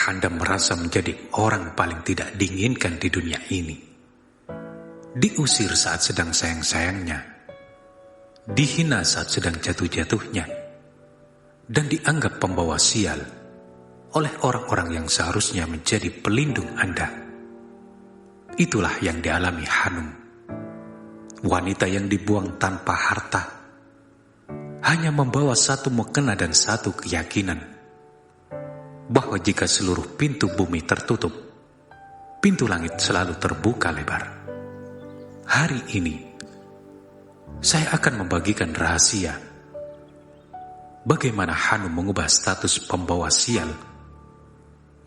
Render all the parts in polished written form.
Apakah Anda merasa menjadi orang paling tidak diinginkan di dunia ini? Diusir saat sedang sayang-sayangnya, dihina saat sedang jatuh-jatuhnya, dan dianggap pembawa sial oleh orang-orang yang seharusnya menjadi pelindung Anda. Itulah yang dialami Hanum, wanita yang dibuang tanpa harta, hanya membawa satu mukena dan satu keyakinan, bahwa jika seluruh pintu bumi tertutup, pintu langit selalu terbuka lebar. Hari ini, saya akan membagikan rahasia bagaimana Hanum mengubah status pembawa sial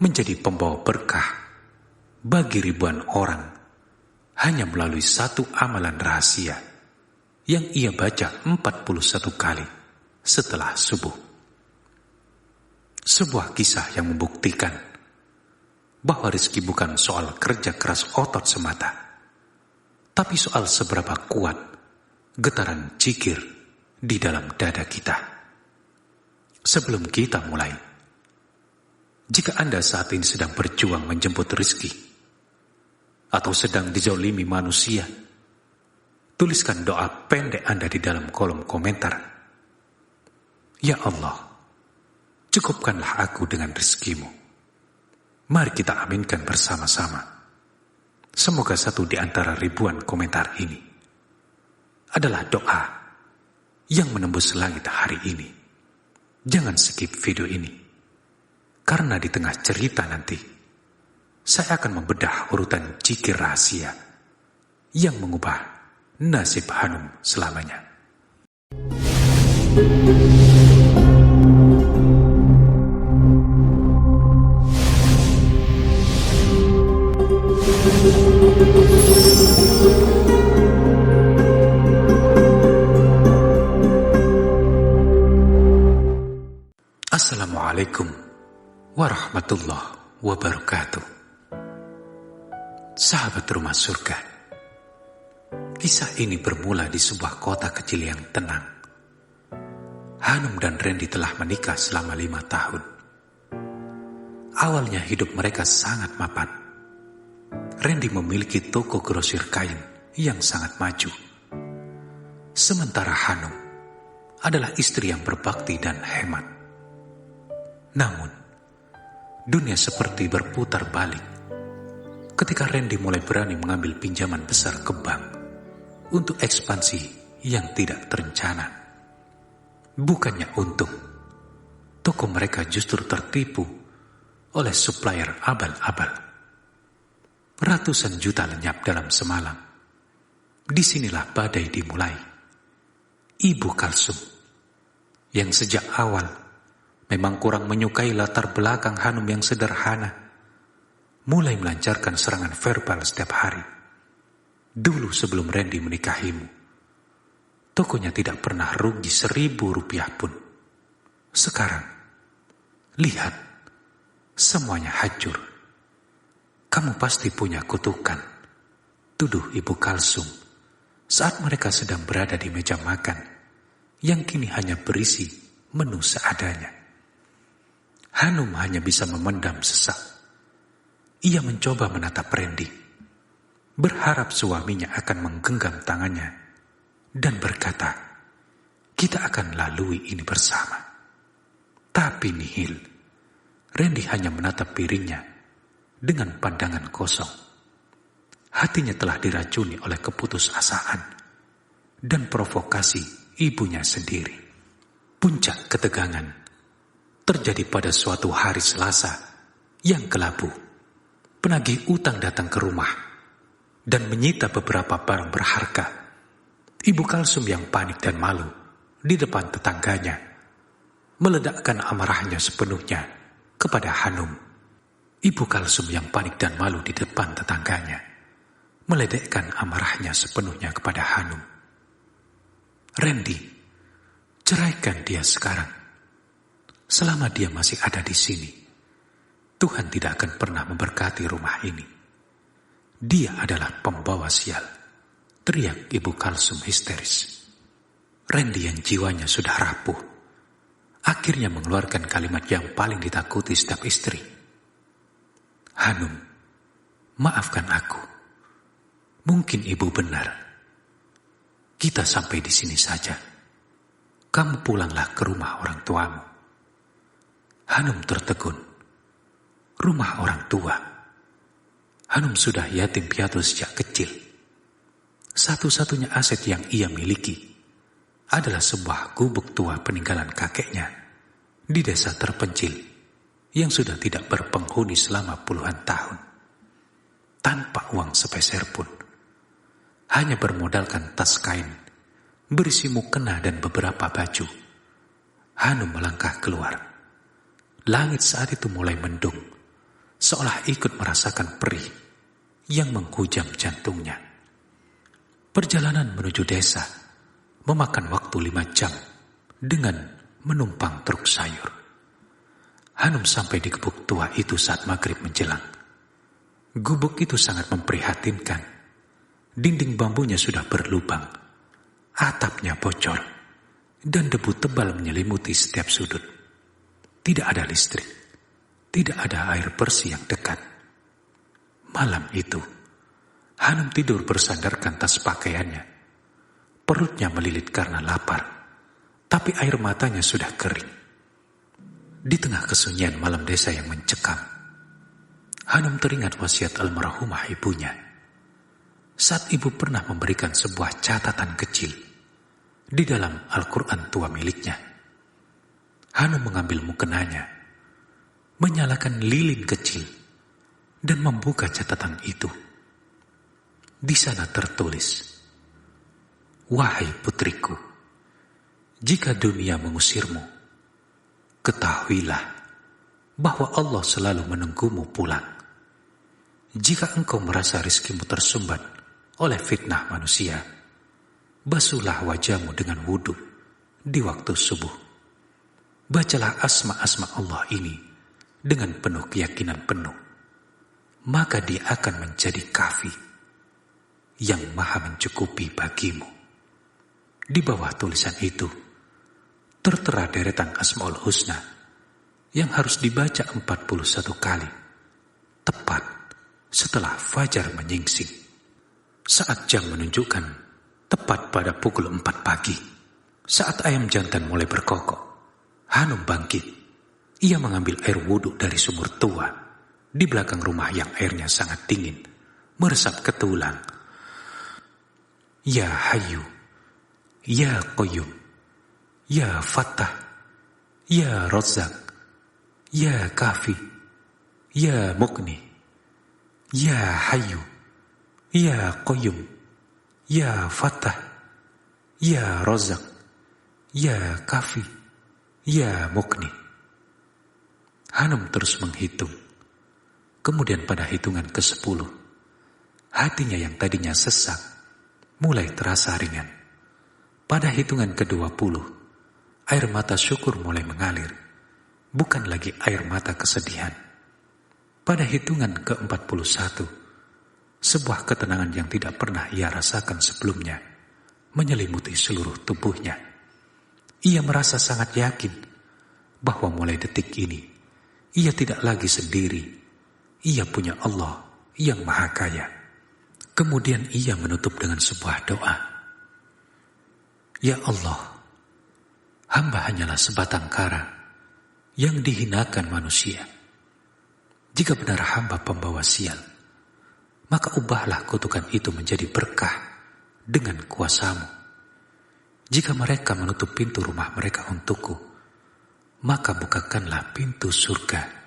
menjadi pembawa berkah bagi ribuan orang hanya melalui satu amalan rahasia yang ia baca 41 kali setelah subuh. Sebuah kisah yang membuktikan bahwa rezeki bukan soal kerja keras otot semata, tapi soal seberapa kuat getaran zikir di dalam dada kita. Sebelum kita mulai, jika Anda saat ini sedang berjuang menjemput rezeki atau sedang dizalimi manusia, tuliskan doa pendek Anda di dalam kolom komentar. Ya Allah, cukupkanlah aku dengan rezekimu. Mari kita aminkan bersama-sama. Semoga satu di antara ribuan komentar ini adalah doa yang menembus langit hari ini. Jangan skip video ini, karena di tengah cerita nanti saya akan membedah urutan zikir rahasia yang mengubah nasib Hanum selamanya. Assalamualaikum warahmatullahi wabarakatuh. Sahabat rumah surga, kisah ini bermula di sebuah kota kecil yang tenang. Hanum dan Randy telah menikah selama 5 tahun. Awalnya hidup mereka sangat mapan. Randy memiliki toko grosir kain yang sangat maju, sementara Hanum adalah istri yang berbakti dan hemat. Namun, dunia seperti berputar balik ketika Randy mulai berani mengambil pinjaman besar ke bank untuk ekspansi yang tidak terencana. Bukannya untung, toko mereka justru tertipu oleh supplier abal-abal. Ratusan juta lenyap dalam semalam. Disinilah badai dimulai. Ibu Kalsum, yang sejak awal memang kurang menyukai latar belakang Hanum yang sederhana, mulai melancarkan serangan verbal setiap hari. Dulu sebelum Randy menikahimu, tokonya tidak pernah rugi 1.000 rupiah pun. Sekarang, lihat, semuanya hancur. Kamu pasti punya kutukan, tuduh Ibu Kalsum saat mereka sedang berada di meja makan yang kini hanya berisi menu seadanya. Hanum hanya bisa memendam sesak. Ia mencoba menatap Randy, berharap suaminya akan menggenggam tangannya dan berkata, "Kita akan lalui ini bersama." Tapi nihil, Randy hanya menatap piringnya dengan pandangan kosong. Hatinya telah diracuni oleh keputusasaan dan provokasi ibunya sendiri. Puncak ketegangan terjadi pada suatu hari Selasa yang kelabu. Penagih utang datang ke rumah dan menyita beberapa barang berharga. Ibu Kalsum yang panik dan malu di depan tetangganya meledakkan amarahnya sepenuhnya kepada Hanum. Ibu Kalsum yang panik dan malu di depan tetangganya meledekkan amarahnya sepenuhnya kepada Hanum. "Randy, ceraikan dia sekarang. Selama dia masih ada di sini, Tuhan tidak akan pernah memberkati rumah ini. Dia adalah pembawa sial," teriak Ibu Kalsum histeris. Randy yang jiwanya sudah rapuh akhirnya mengeluarkan kalimat yang paling ditakuti setiap istri. "Hanum, maafkan aku. Mungkin ibu benar. Kita sampai di sini saja. Kamu pulanglah ke rumah orang tuamu." Hanum tertegun. Rumah orang tua. Hanum sudah yatim piatu sejak kecil. Satu-satunya aset yang ia miliki adalah sebuah gubuk tua peninggalan kakeknya di desa terpencil yang sudah tidak berpenghuni selama puluhan tahun. Tanpa uang sepeser pun, hanya bermodalkan tas kain berisi mukena dan beberapa baju, Hanum melangkah keluar. Langit saat itu mulai mendung, seolah ikut merasakan perih yang menghujam jantungnya. Perjalanan menuju desa memakan waktu 5 jam dengan menumpang truk sayur. Hanum sampai di gubuk tua itu saat maghrib menjelang. Gubuk itu sangat memprihatinkan. Dinding bambunya sudah berlubang, atapnya bocor, dan debu tebal menyelimuti setiap sudut. Tidak ada listrik, tidak ada air bersih yang dekat. Malam itu, Hanum tidur bersandarkan tas pakaiannya. Perutnya melilit karena lapar, tapi air matanya sudah kering. Di tengah kesunyian malam desa yang mencekam, Hanum teringat wasiat almarhumah ibunya. Saat ibu pernah memberikan sebuah catatan kecil di dalam Al-Quran tua miliknya. Hanum mengambil mukenanya, menyalakan lilin kecil, dan membuka catatan itu. Di sana tertulis, "Wahai putriku, jika dunia mengusirmu, ketahuilah bahwa Allah selalu menunggumu pulang. Jika engkau merasa rizkimu tersumbat oleh fitnah manusia, basuhlah wajahmu dengan wudhu di waktu subuh. Bacalah asma-asma Allah ini dengan penuh keyakinan penuh, maka dia akan menjadi kafi yang maha mencukupi bagimu." Di bawah tulisan itu tertera deretan Asmaul Husna yang harus dibaca 41 kali, tepat setelah fajar menyingsing. Saat jam menunjukkan tepat pada pukul 4 pagi, saat ayam jantan mulai berkokok, Hanum bangkit. Ia mengambil air wudhu dari sumur tua di belakang rumah yang airnya sangat dingin, meresap ke tulang. "Ya Hayyu, Ya Qayyum, Ya Fattah, Ya Razzaq, Ya Kafi, Ya Mughni, Ya Hayyu, Ya Qayyum, Ya Fattah, Ya Razzaq, Ya Kafi, Ya Mughni." Hanum terus menghitung. Kemudian pada hitungan ke-10, hatinya yang tadinya sesak mulai terasa ringan. Pada hitungan ke-20, air mata syukur mulai mengalir, bukan lagi air mata kesedihan. Pada hitungan ke-41, sebuah ketenangan yang tidak pernah ia rasakan sebelumnya menyelimuti seluruh tubuhnya. Ia merasa sangat yakin bahwa mulai detik ini ia tidak lagi sendiri. Ia punya Allah yang Maha Kaya. Kemudian ia menutup dengan sebuah doa. "Ya Allah, hamba hanyalah sebatang kara yang dihinakan manusia. Jika benar hamba pembawa sial, maka ubahlah kutukan itu menjadi berkah dengan kuasa-Mu. Jika mereka menutup pintu rumah mereka untukku, maka bukakanlah pintu surga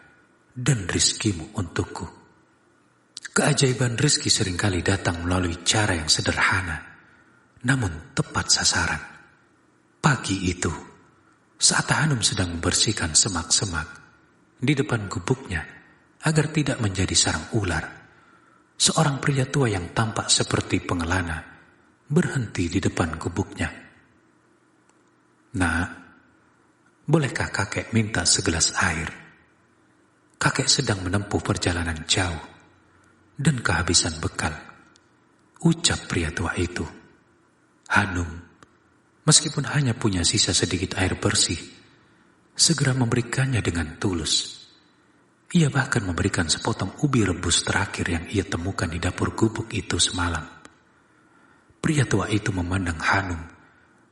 dan rizkimu untukku." Keajaiban rizki seringkali datang melalui cara yang sederhana, namun tepat sasaran. Pagi itu, saat Hanum sedang membersihkan semak-semak di depan gubuknya agar tidak menjadi sarang ular, seorang pria tua yang tampak seperti pengelana berhenti di depan gubuknya. "Nak, bolehkah kakek minta segelas air? Kakek sedang menempuh perjalanan jauh dan kehabisan bekal," ucap pria tua itu. Hanum, meskipun hanya punya sisa sedikit air bersih, segera memberikannya dengan tulus. Ia bahkan memberikan sepotong ubi rebus terakhir yang ia temukan di dapur gubuk itu semalam. Pria tua itu memandang Hanum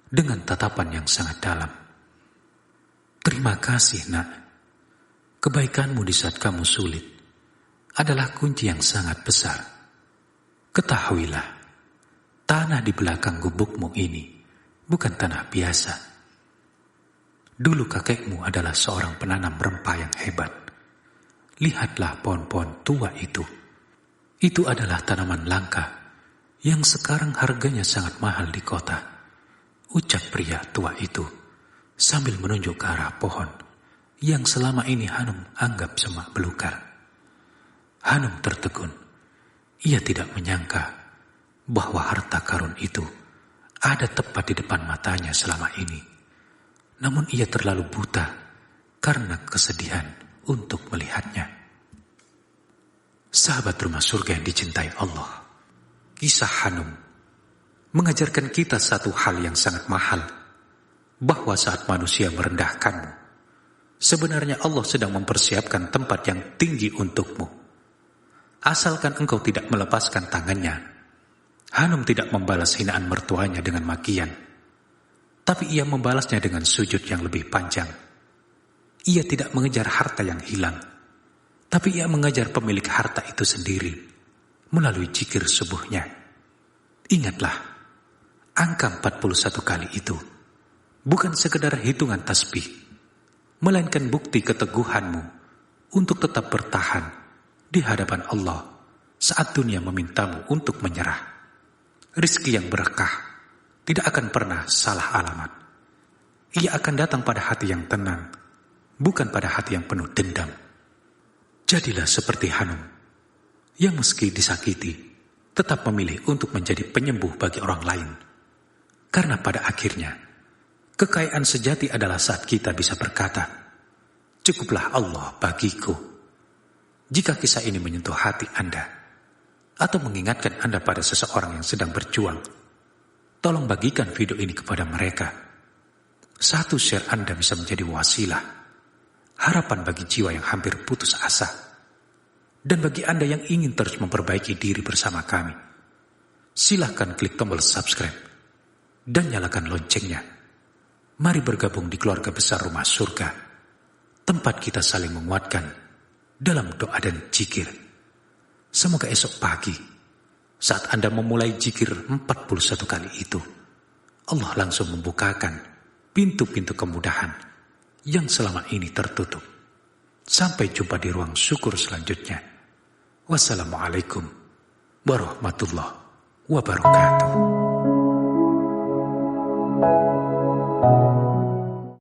dengan tatapan yang sangat dalam. "Terima kasih, Nak. Kebaikanmu di saat kamu sulit adalah kunci yang sangat besar. Ketahuilah, tanah di belakang gubukmu ini bukan tanah biasa. Dulu kakekmu adalah seorang penanam rempah yang hebat. Lihatlah pohon-pohon tua itu. Itu adalah tanaman langka yang sekarang harganya sangat mahal di kota," ucap pria tua itu sambil menunjuk ke arah pohon yang selama ini Hanum anggap semak belukar. Hanum tertegun. Ia tidak menyangka bahwa harta karun itu ada tepat di depan matanya selama ini. Namun ia terlalu buta karena kesedihan untuk melihatnya. Sahabat rumah surga yang dicintai Allah, kisah Hanum mengajarkan kita satu hal yang sangat mahal, bahwa saat manusia merendahkanmu, sebenarnya Allah sedang mempersiapkan tempat yang tinggi untukmu. Asalkan engkau tidak melepaskan tangannya. Hanum tidak membalas hinaan mertuanya dengan makian, tapi ia membalasnya dengan sujud yang lebih panjang. Ia tidak mengejar harta yang hilang, tapi ia mengejar pemilik harta itu sendiri melalui zikir subuhnya. Ingatlah, angka 41 kali itu bukan sekedar hitungan tasbih, melainkan bukti keteguhanmu untuk tetap bertahan di hadapan Allah saat dunia memintamu untuk menyerah. Rizki yang berkah tidak akan pernah salah alamat. Ia akan datang pada hati yang tenang, bukan pada hati yang penuh dendam. Jadilah seperti Hanum, yang meski disakiti, tetap memilih untuk menjadi penyembuh bagi orang lain. Karena pada akhirnya, kekayaan sejati adalah saat kita bisa berkata, "Cukuplah Allah bagiku." Jika kisah ini menyentuh hati Anda, atau mengingatkan Anda pada seseorang yang sedang berjuang, tolong bagikan video ini kepada mereka. Satu share Anda bisa menjadi wasilah, harapan bagi jiwa yang hampir putus asa. Dan bagi Anda yang ingin terus memperbaiki diri bersama kami, silahkan klik tombol subscribe dan nyalakan loncengnya. Mari bergabung di keluarga besar rumah surga, tempat kita saling menguatkan dalam doa dan zikir. Semoga esok pagi, saat Anda memulai zikir 41 kali itu, Allah langsung membukakan pintu-pintu kemudahan yang selama ini tertutup. Sampai jumpa di ruang syukur selanjutnya. Wassalamualaikum warahmatullahi wabarakatuh.